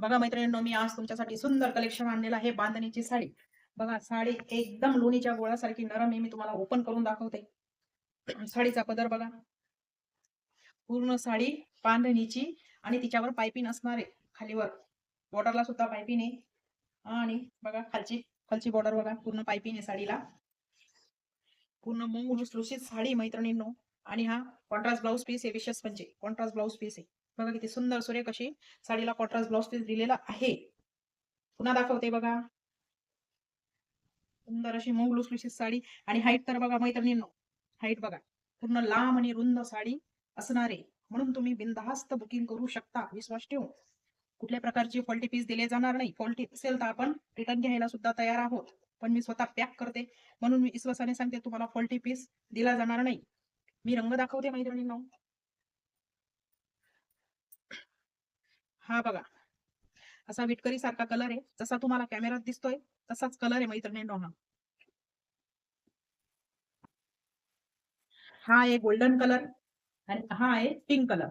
बघा मैत्रिणींनो, मी आज तुमच्यासाठी सुंदर कलेक्शन आणलेलं आहे. बांधणीची साडी बघा, साडी एकदम लोणीच्या गोळ्यासारखी नरम आहे. मी तुम्हाला ओपन करून दाखवते. साडीचा पदर बघा, पूर्ण साडी बांधणीची आणि तिच्यावर पायपिंग असणार आहे. खालीवर बॉर्डरला सुद्धा पायपिंग आहे आणि बघा खालची खालची बॉर्डर बघा, पूर्ण पायपिंग आहे साडीला. पूर्ण मऊ लुसलुशीत साडी मैत्रिणींनो. आणि हा कॉन्ट्रास्ट ब्लाउज पीस आहे, विशेष म्हणजे कॉन्ट्रास्ट ब्लाउज पीस आहे. बघा किती सुंदर सुरेख अशी साडीला कॉन्ट्रास्ट ब्लाउज पीस दिलेला आहे. पुन्हा दाखवते बघा, सुंदर अशी मऊ लुसलुशीत साडी. आणि हाईट तर बघा मैत्रिणींनो, हाईट बघा, पूर्ण लांब आणि रुंद साडी असणार आहे. म्हणून तुम्ही बिनधास्त बुकिंग करू शकता विश्वास ठेवून. कुठल्या प्रकारची फॉल्टी पीस दिले जाणार नाही. फॉल्टी असेल तर आपण रिटर्न घ्यायला सुद्धा तयार आहोत. पण मी स्वतः पॅक करते, म्हणून मी विश्वासाने सांगते तुम्हाला फॉल्टी पीस दिला जाणार नाही. मी रंग दाखवते मैत्रिणींनो. हा बघा, असा विटकरी सारखा कलर आहे. जसा तुम्हाला कॅमेरात दिसतोय तसाच कलर आहे मैत्रिणींनो. हा आहे गोल्डन कलर आणि हा आहे पिंक कलर.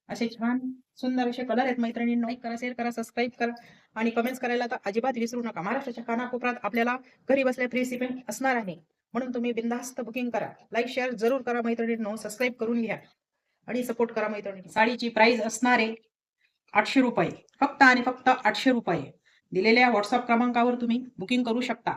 असे छान सुंदर असे कलर आहेत मैत्रिणींनो. लाईक करा, शेअर करा, सबस्क्राईब करा आणि कमेंट्स करायला तर अजिबात विसरू नका. महाराष्ट्राच्या कानाकोपऱ्यात आपल्याला घरी बसल्या फ्री शिपिंग असणार आहे. म्हणून तुम्ही बिनधास्त बुकिंग करा. लाईक शेअर जरूर करा मैत्रिणींनो, सबस्क्राईब करून घ्या आणि सपोर्ट करा मैत्रिणी. साडीची प्राइस असणार आहे 800 रुपये, फक्त आणि फक्त 800 रुपये. दिलेल्या व्हॉट्सअप क्रमांकावर तुम्ही बुकिंग करू शकता.